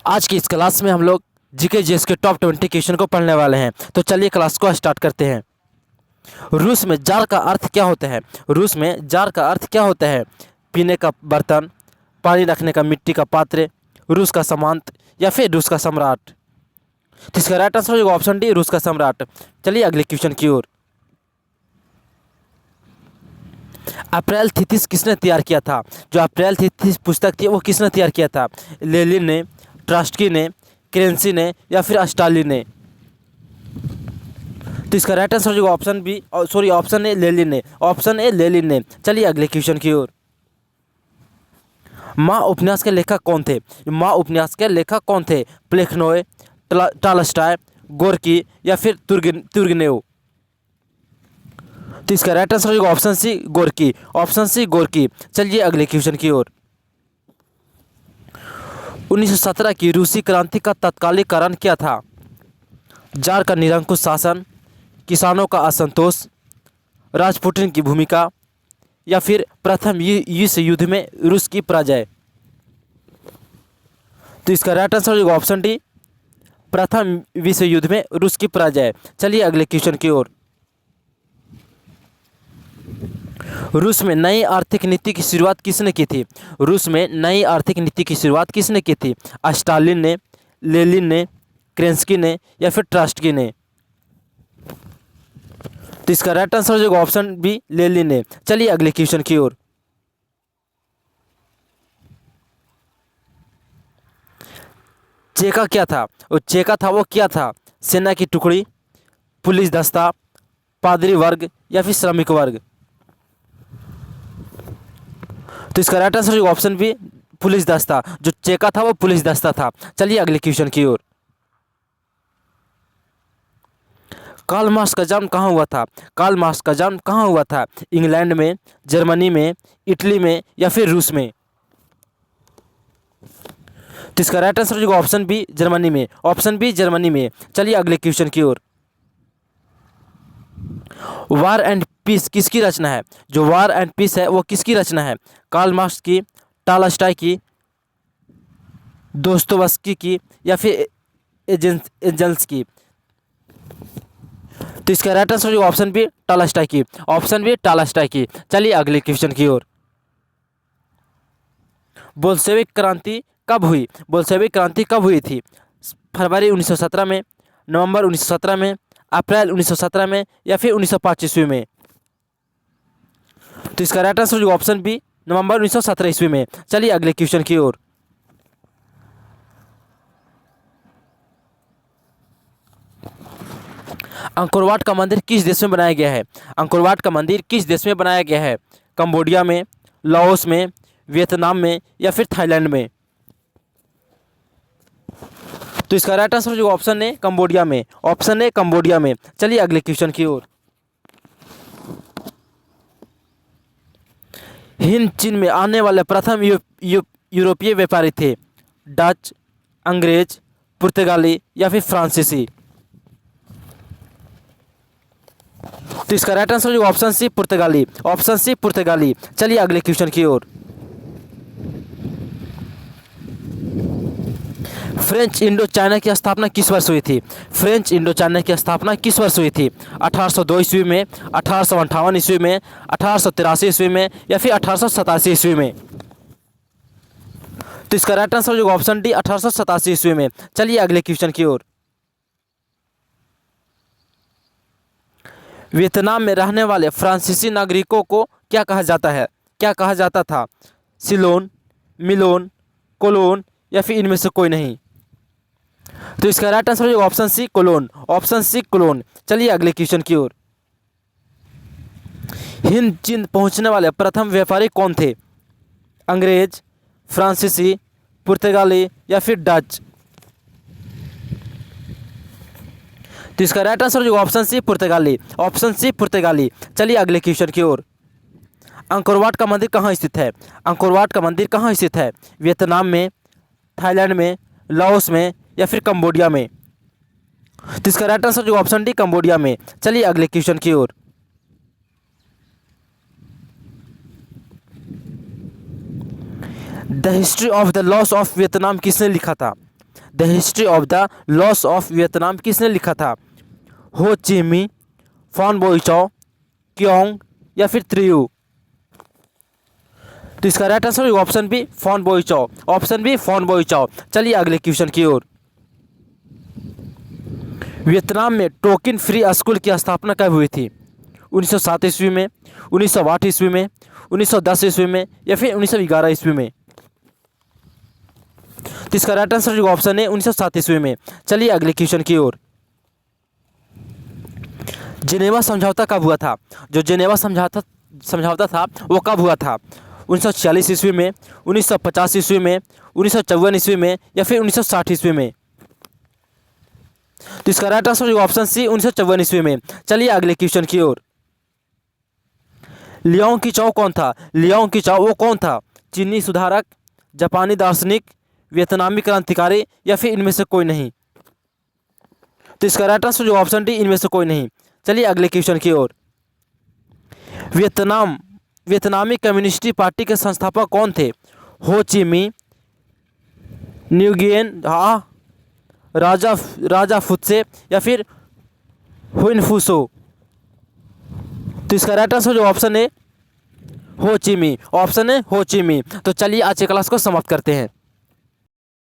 आज की इस क्लास में हम लोग जीके जीएस के टॉप 20 क्वेश्चन को पढ़ने वाले हैं। तो चलिए क्लास को स्टार्ट करते हैं। रूस में जार का अर्थ क्या होता है? रूस में जार का अर्थ क्या होता है? पीने का बर्तन, पानी रखने का मिट्टी का पात्र, रूस का सामंत या फिर रूस का सम्राट। तो इसका राइट आंसर होगा ऑप्शन डी, रूस का सम्राट। चलिए अगले क्वेश्चन की ओर। अप्रैल थीसिस किसने तैयार किया था? जो अप्रैल थीसिस पुस्तक थी वो किसने तैयार किया था? लेनिन ने, ट्रॉट्स्की ने, केरेंसी ने या फिर स्टालिन ने? तो इसका राइट आंसर होगा option B, sorry option A Lenin ने। ऑप्शन ए लेनिन ने। चलिए अगले क्वेश्चन की ओर। माँ उपन्यास के लेखक कौन थे? माँ उपन्यास के लेखक कौन थे? प्लेखनोय, टॉलस्टॉय, गोर्की या फिर तुर्गेनेव? तो इसका राइट आंसर होगा option C, Gorky. Option C, Gorky. चलिए अगले क्वेश्चन की ओर। 1917 की रूसी क्रांति का तत्कालिक कारण क्या था? जार का निरंकुश शासन, किसानों का असंतोष, राजपुटिन की भूमिका या फिर प्रथम विश्व युद्ध में रूस की पराजय? तो इसका राइट आंसर होगा ऑप्शन डी, प्रथम विश्व युद्ध में रूस की पराजय। चलिए अगले क्वेश्चन की ओर। रूस में नई आर्थिक नीति की शुरुआत किसने की थी? रूस में नई आर्थिक नीति की शुरुआत किसने की थी? स्टालिन ने, लेनिन ने, केरेंस्की ने या फिर ट्रॉट्स्की ने? तो इसका राइट आंसर होगा ऑप्शन बी, लेनिन ने। चलिए अगले क्वेश्चन की ओर। चेका क्या था? वो चेका था वो क्या था? सेना की टुकड़ी, पुलिस दस्ता, पादरी वर्ग या फिर श्रमिक वर्ग? तो इसका राइट आंसर होगा ऑप्शन बी, पुलिस दस्ता। जो चेका था वो पुलिस दस्ता था। चलिए अगले क्वेश्चन की ओर। कार्ल मार्क्स का जन्म कहाँ हुआ था? कार्ल मार्क्स का जन्म कहाँ हुआ था? इंग्लैंड में, जर्मनी में, इटली में या फिर रूस में? तो इसका राइट आंसर होगा ऑप्शन बी, जर्मनी में। ऑप्शन बी, जर्मनी में। चलिए अगले क्वेश्चन की ओर। वार एंड पीस किसकी रचना है? जो वार एंड पीस है वो किसकी रचना है? कार्ल मार्क्स की, टॉलस्टॉय की, दोस्तोवस्की की या फिर एजेंस की? तो इसका राइट आंसर होगा ऑप्शन बी, टॉलस्टॉय की। ऑप्शन बी, टॉलस्टॉय की। चलिए अगले क्वेश्चन की ओर। बोल्शेविक क्रांति कब हुई? बोल्शेविक क्रांति कब हुई थी? फरवरी 1917 में, नवंबर 1917 में, अप्रैल 1917 में या फिर 1905 ईस्वी में? तो इसका राइट आंसर होगा ऑप्शन बी, नवंबर 1917 ईस्वी में। चलिए अगले क्वेश्चन की ओर। अंकोरवाट का मंदिर किस देश में बनाया गया है? अंकोरवाट का मंदिर किस देश में बनाया गया है? कंबोडिया में, लाओस में, वियतनाम में या फिर थाईलैंड में? तो इसका राइट आंसर होगा ऑप्शन ए, कंबोडिया में। ऑप्शन ए, कंबोडिया में। चलिए अगले क्वेश्चन की ओर। हिंद चीन में आने वाले प्रथम यूरोपीय व्यापारी थे? डच, अंग्रेज, पुर्तगाली या फिर फ्रांसीसी? तो इसका राइट आंसर होगा ऑप्शन सी, पुर्तगाली। ऑप्शन सी, पुर्तगाली। चलिए अगले क्वेश्चन की ओर। फ्रेंच इंडो चाइना की स्थापना किस वर्ष हुई थी? फ्रेंच इंडो चाइना की स्थापना किस वर्ष हुई थी? 1802 ईस्वी में, 1858 ईस्वी में, 1883 ईस्वी में या फिर 1887 ईस्वी में? तो इसका राइट आंसर होगा ऑप्शन डी, 1887 ईस्वी में। चलिए अगले क्वेश्चन की ओर। वियतनाम में रहने वाले फ्रांसीसी नागरिकों को क्या कहा जाता है? क्या कहा जाता था? सिलोन, मिलोन, कोलोन या फिर इनमें से कोई नहीं? तो इसका राइट आंसर होगा option C, Cologne. Option C, Cologne. चलिए अगले क्वेश्चन की ओर। हिंद चीन पहुंचने वाले प्रथम व्यापारी कौन थे? अंग्रेज, फ्रांसीसी, पुर्तगाली या फिर डच? तो इसका राइट आंसर होगा ऑप्शन सी, पुर्तगाली। ऑप्शन सी, पुर्तगाली। चलिए अगले क्वेश्चन की ओर। अंकोरवाट का मंदिर कहाँ स्थित है? अंकोरवाट का मंदिर कहाँ स्थित है? वियतनाम में, थाईलैंड में, लाओस में या फिर कंबोडिया में? तो इसका राइट आंसर होगा ऑप्शन डी, कंबोडिया में। चलिए अगले क्वेश्चन की ओर। The history of the loss of Vietnam किसने लिखा था? The history of the loss of Vietnam किसने लिखा था? हो ची मी, फॉन बोइचौ, क्योंग या फिर त्रियू? तो इसका राइट आंसर होगा option B Phan Boi Chau. Option B Phan Boi Chau. चलिए अगले क्वेश्चन की ओर। वियतनाम में टोकिन फ्री स्कूल की स्थापना कब हुई थी? 1907 ईस्वी में, 1908 ईस्वी में, 1910 ईस्वी में या फिर 1911 ईस्वी में? तो इसका राइट आंसर जो ऑप्शन है 1907 ईस्वी में। चलिए अगले क्वेश्चन की ओर। जिनेवा समझौता कब हुआ था? जो जिनेवा समझौता था वो कब हुआ था? 1946 ईस्वी में, 1950 ईस्वी में, 1954 ईस्वी में या फिर 1960 ईस्वी में? तो इसका राइट आंसर जो ऑप्शन सी 1954 ईस्वी में। चलिए अगले क्वेश्चन की ओर। लियांग कीचाओ कौन था? लियांग कीचाओ वो कौन था? चीनी सुधारक, जापानी दार्शनिक, वियतनामी क्रांतिकारी या फिर इनमें से कोई नहीं? तो इसका राइट आंसर जो ऑप्शन डी इनमें से कोई नहीं। चलिए अगले क्वेश्चन की ओर। वियतनामी कम्युनिस्ट पार्टी के संस्थापक कौन थे? हो ची मी, न्यूगियन राजा फुत्से या फिर हुइन फूसो? तो इसका राइट आंसर जो ऑप्शन है हो ची मी। ऑप्शन है हो ची मी। तो चलिए आज के क्लास को समाप्त करते हैं।